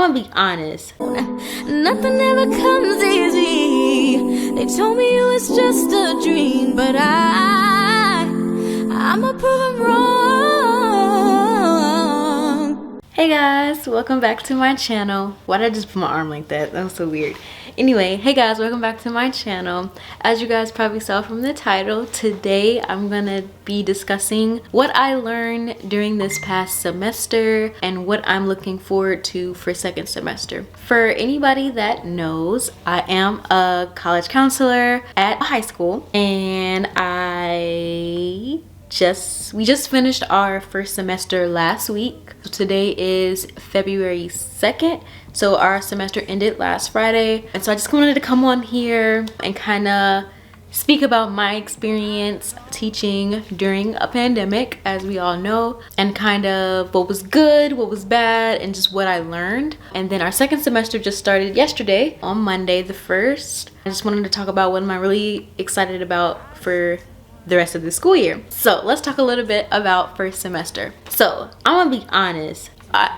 I'ma be honest. Nothing ever comes easy. They told me it was just a dream, but I'ma prove them wrong. Hey guys, welcome back to my channel. Why did I just put my arm like that? That was so weird. Anyway, hey guys, welcome back to my channel. As you guys probably saw from the title, today I'm gonna be discussing what I learned during this past semester and what I'm looking forward to for second semester. For anybody that knows, I am a college counselor at a high school, and we just finished our first semester last week. So today is February 2nd. So our semester ended last Friday. And so I just wanted to come on here and kind of speak about my experience teaching during a pandemic, as we all know, and kind of what was good, what was bad, and just what I learned. And then our second semester just started yesterday on Monday the 1st. I just wanted to talk about what am I really excited about for the rest of the school year. So let's talk a little bit about first semester. So I'm gonna be honest,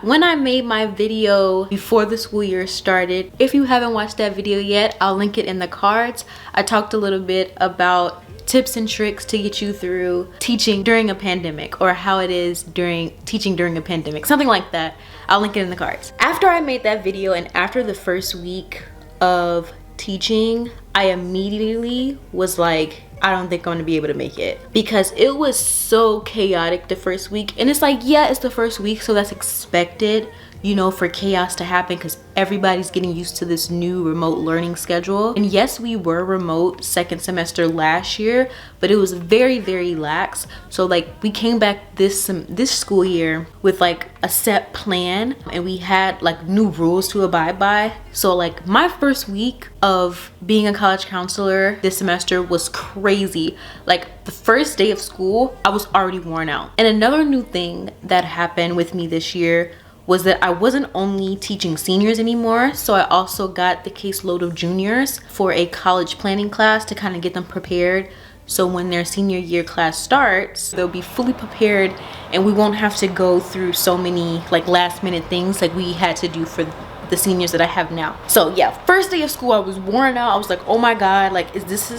when I made my video before the school year started, if you haven't watched that video yet, I'll link it in the cards. I talked a little bit about tips and tricks to get you through teaching during a pandemic, or how it is teaching during a pandemic, something like that. I'll link it in the cards. After I made that video and after the first week of teaching, I immediately was like, I don't think I'm gonna be able to make it, because it was so chaotic the first week. And it's like, yeah, it's the first week, so that's expected, you know, for chaos to happen, because everybody's getting used to this new remote learning schedule. And yes, we were remote second semester last year, but it was very, very lax. So like, we came back this school year with like a set plan, and we had like new rules to abide by. So like, my first week of being a college counselor this semester was crazy. Like, the first day of school, I was already worn out. And another new thing that happened with me this year was that I wasn't only teaching seniors anymore, so I also got the caseload of juniors for a college planning class to kind of get them prepared. So when their senior year class starts, they'll be fully prepared, and we won't have to go through so many like last minute things like we had to do for the seniors that I have now. So yeah, first day of school, I was worn out. I was like, oh my God, like, is this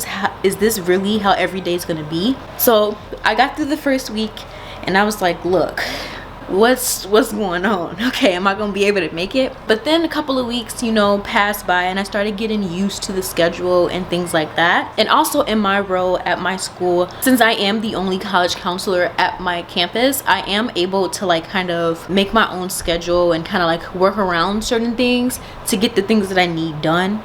really how every day is gonna be? So I got through the first week, and I was like, look, what's going on? Okay, am I gonna be able to make it? But then a couple of weeks, you know, passed by, and I started getting used to the schedule and things like that. And also in my role at my school, since I am the only college counselor at my campus, I am able to like kind of make my own schedule and kind of like work around certain things to get the things that I need done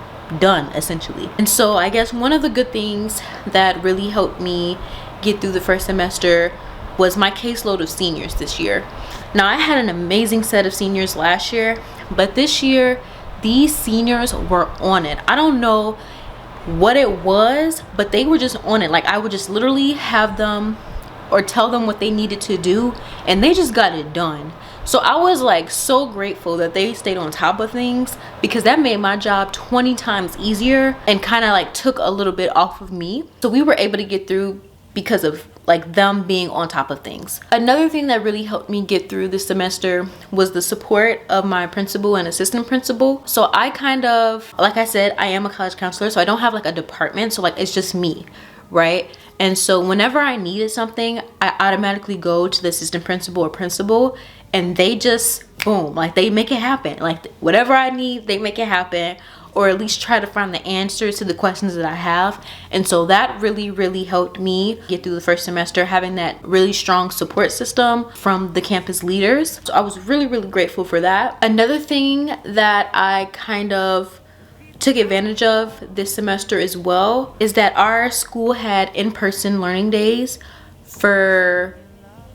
essentially. And so I guess one of the good things that really helped me get through the first semester was my caseload of seniors this year. Now, I had an amazing set of seniors last year, but this year these seniors were on it. I don't know what it was, but they were just on it. Like, I would just literally have them or tell them what they needed to do, and they just got it done. So I was like so grateful that they stayed on top of things, because that made my job 20 times easier and kind of like took a little bit off of me. So we were able to get through because of like them being on top of things. Another thing that really helped me get through this semester was the support of my principal and assistant principal. So I kind of, like I said, I am a college counselor, so I don't have like a department, so like it's just me, right? And so whenever I needed something, I automatically go to the assistant principal or principal, and they just boom, like they make it happen. Like whatever I need, they make it happen, or at least try to find the answers to the questions that I have. And so that really, really helped me get through the first semester, having that really strong support system from the campus leaders. So I was really, really grateful for that. Another thing that I kind of took advantage of this semester as well is that our school had in-person learning days for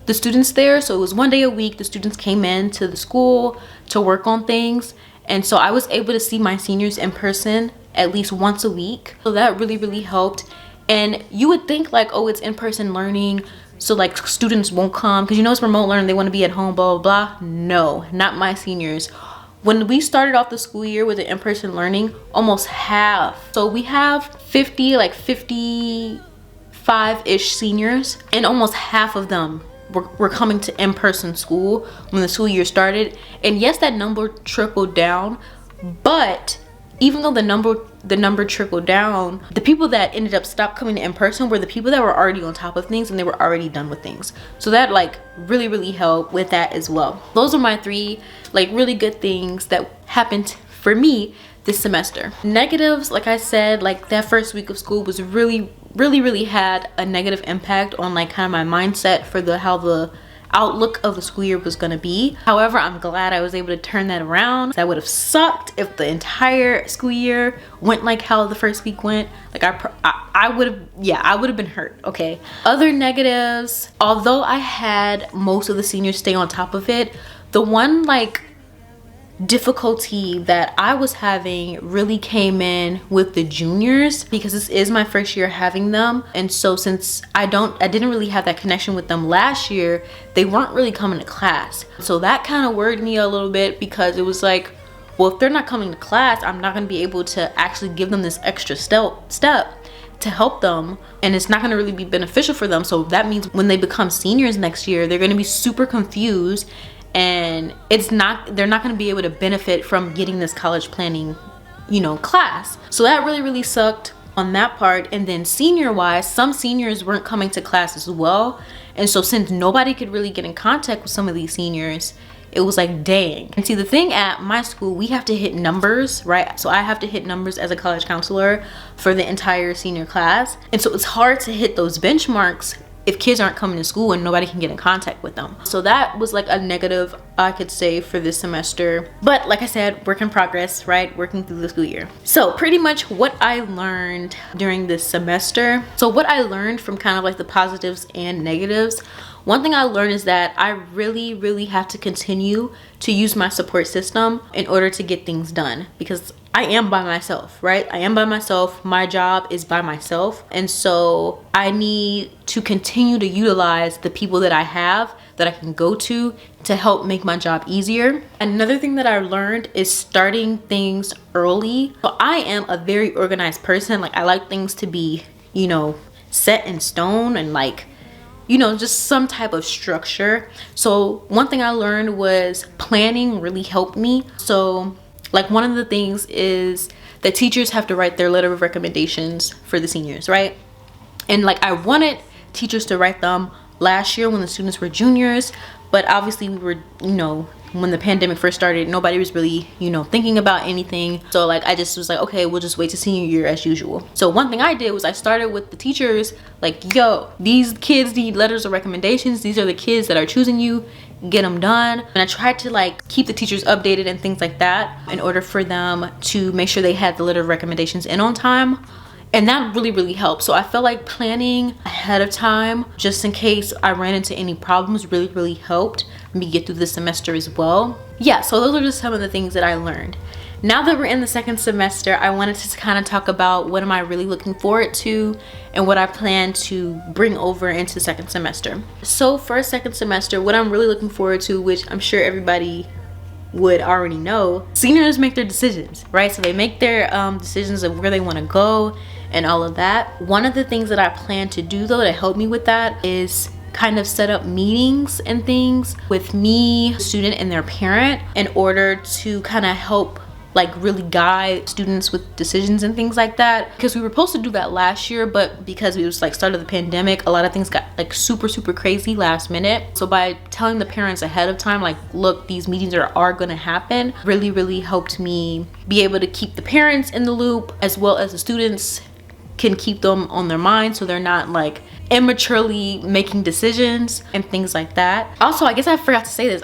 the students there. So it was one day a week. The students came in to the school to work on things. And so I was able to see my seniors in person at least once a week. So that really, really helped. And you would think like, oh, it's in-person learning, so like students won't come because, you know, it's remote learning, they want to be at home, blah, blah, blah. No, not my seniors. When we started off the school year with the in-person learning, almost half. So we have 55-ish seniors, and almost half of them were coming to in-person school when the school year started. And yes, that number trickled down, but even though the number trickled down, the people that ended up stopped coming to in-person were the people that were already on top of things and they were already done with things. So that like really helped with that as well. Those are my 3 like really good things that happened for me this semester. Negatives, like I said, like that first week of school was really had a negative impact on like kind of my mindset for how the outlook of the school year was going to be. However, I'm glad I was able to turn that around. That would have sucked if the entire school year went like how the first week went. Like I would have been hurt. Okay, other negatives, although I had most of the seniors stay on top of it, the one like difficulty that I was having really came in with the juniors, because this is my first year having them. And so since I didn't really have that connection with them last year, they weren't really coming to class. So that kind of worried me a little bit, because it was like, well, if they're not coming to class, I'm not going to be able to actually give them this extra step to help them, and it's not going to really be beneficial for them. So that means when they become seniors next year, they're going to be super confused, and they're not going to be able to benefit from getting this college planning, class. So that really sucked on that part. And then senior wise, some seniors weren't coming to class as well, and so since nobody could really get in contact with some of these seniors, it was like, dang. And see, the thing at my school, we have to hit numbers, right? So I have to hit numbers as a college counselor for the entire senior class, and so it's hard to hit those benchmarks if kids aren't coming to school and nobody can get in contact with them. So that was like a negative, I could say, for this semester. But like I said, work in progress, right? Working through the school year. So pretty much what I learned during this semester. So what I learned from kind of like the positives and negatives. One thing I learned is that I really have to continue to use my support system in order to get things done, because I am by myself, right? I am by myself. My job is by myself. And so I need to continue to utilize the people that I have that I can go to help make my job easier. Another thing that I learned is starting things early. So I am a very organized person. Like, I like things to be, set in stone, and like, just some type of structure. So one thing I learned was planning really helped me. So like, one of the things is that teachers have to write their letter of recommendations for the seniors, right? And like, I wanted teachers to write them last year when the students were juniors, but obviously we were, when the pandemic first started, nobody was really, thinking about anything. So like, I just was like, okay, we'll just wait to senior year as usual. So one thing I did was I started with the teachers, like, yo, these kids need letters of recommendations. These are the kids that are choosing you. Get them done. And I tried to like keep the teachers updated and things like that in order for them to make sure they had the letter of recommendations in on time. And that really helped. So I felt like planning ahead of time, just in case I ran into any problems, really helped me get through the semester as well. Yeah, so those are just some of the things that I learned. Now that we're in the second semester, I wanted to kind of talk about what am I really looking forward to and what I plan to bring over into second semester. So for a second semester, what I'm really looking forward to, which I'm sure everybody would already know, seniors make their decisions, right? So they make their decisions of where they want to go and all of that. One of the things that I plan to do though to help me with that is kind of set up meetings and things with me, student, and their parent in order to kind of help like really guide students with decisions and things like that, because we were supposed to do that last year, but because it was like start of the pandemic, a lot of things got like super crazy last minute. So by telling the parents ahead of time, like, look, these meetings are gonna happen, really helped me be able to keep the parents in the loop, as well as the students can keep them on their mind, so they're not like immaturely making decisions and things like that. Also, I guess I forgot to say this,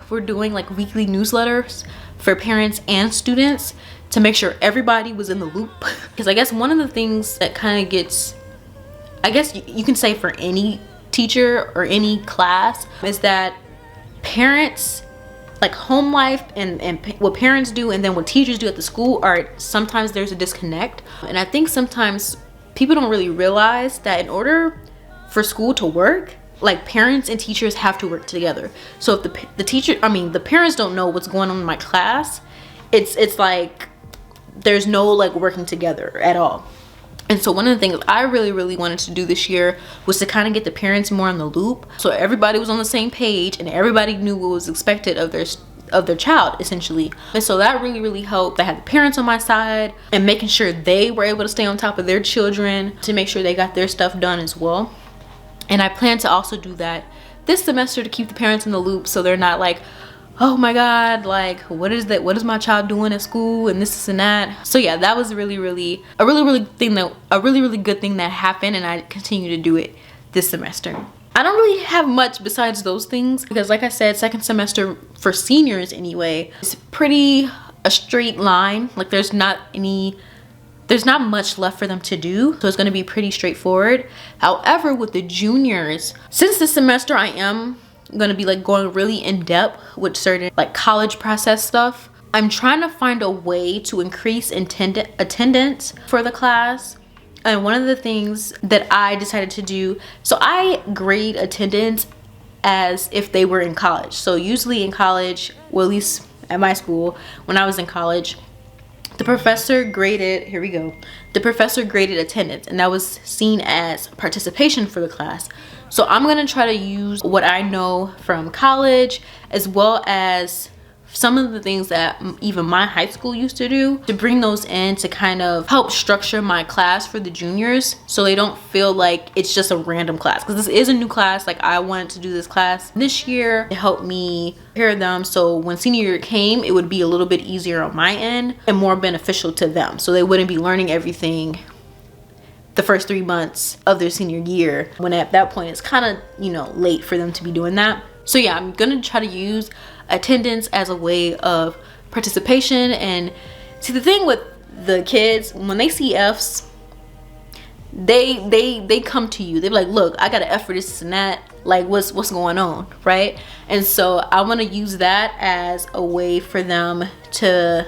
we're doing like weekly newsletters for parents and students to make sure everybody was in the loop. Because I guess one of the things that kind of gets, I guess you can say for any teacher or any class, is that parents, like home life and what parents do and then what teachers do at the school, are sometimes there's a disconnect. And I think sometimes people don't really realize that in order for school to work, like, parents and teachers have to work together. So if the parents don't know what's going on in my class, it's like there's no like working together at all. And so one of the things I really wanted to do this year was to kind of get the parents more in the loop, so everybody was on the same page and everybody knew what was expected of their child, essentially. And so that really helped. I had the parents on my side and making sure they were able to stay on top of their children to make sure they got their stuff done as well. And I plan to also do that this semester to keep the parents in the loop, so they're not like, oh my god, like what is my child doing at school and this and that. So yeah, that was a really good thing that happened, and I continue to do it this semester. I don't really have much besides those things because, like I said, second semester for seniors anyway, it's pretty a straight line. Like there's not much left for them to do, so it's going to be pretty straightforward. However, with the juniors, since this semester I am going to be like going really in depth with certain like college process stuff, I'm trying to find a way to increase attendance for the class. And one of the things that I decided to do, so I grade attendance as if they were in college. So usually in college, well, at least at my school, when I was in college, the professor graded attendance, and that was seen as participation for the class. So I'm gonna try to use what I know from college, as well as some of the things that even my high school used to do, to bring those in to kind of help structure my class for the juniors, so they don't feel like it's just a random class, because this is a new class. Like I wanted to do this class this year to help me prepare them, so when senior year came, it would be a little bit easier on my end and more beneficial to them, so they wouldn't be learning everything the first 3 months of their senior year, when at that point it's kind of, you know, late for them to be doing that. So yeah, I'm gonna try to use attendance as a way of participation. And see, the thing with the kids, when they see F's, they come to you. They're like, look, I got an F for this and that, like what's going on, right? And so I want to use that as a way for them to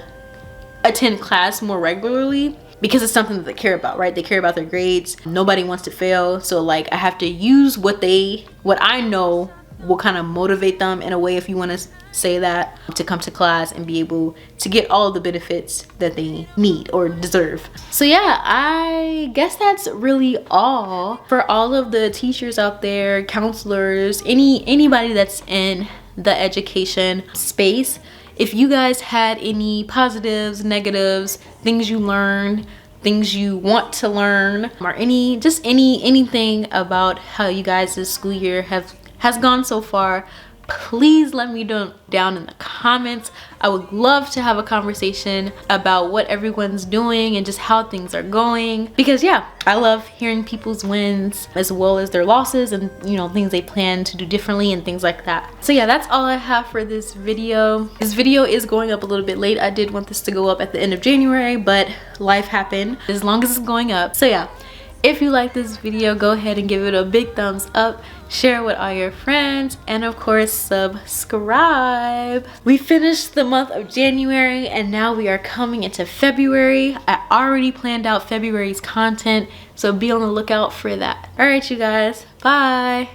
attend class more regularly, because it's something that they care about, right? They care about their grades. Nobody wants to fail, so like I have to use what I know will kind of motivate them in a way, if you want to say that, to come to class and be able to get all of the benefits that they need or deserve. So yeah, I guess that's really all for all of the teachers out there, counselors, anybody that's in the education space. If you guys had any positives, negatives, things you learned, things you want to learn, or anything about how you guys' school year has gone so far, please let me know down in the comments. I would love to have a conversation about what everyone's doing and just how things are going, because yeah, I love hearing people's wins as well as their losses, and you know, things they plan to do differently and things like that. So yeah, that's all I have for this video. This video is going up a little bit late. I did want this to go up at the end of January, but life happened as long as it's going up. So yeah, if you like this video, go ahead and give it a big thumbs up, share with all your friends, and of course subscribe. We finished the month of January and now we are coming into February. I already planned out February's content, so be on the lookout for that. All right, you guys, bye.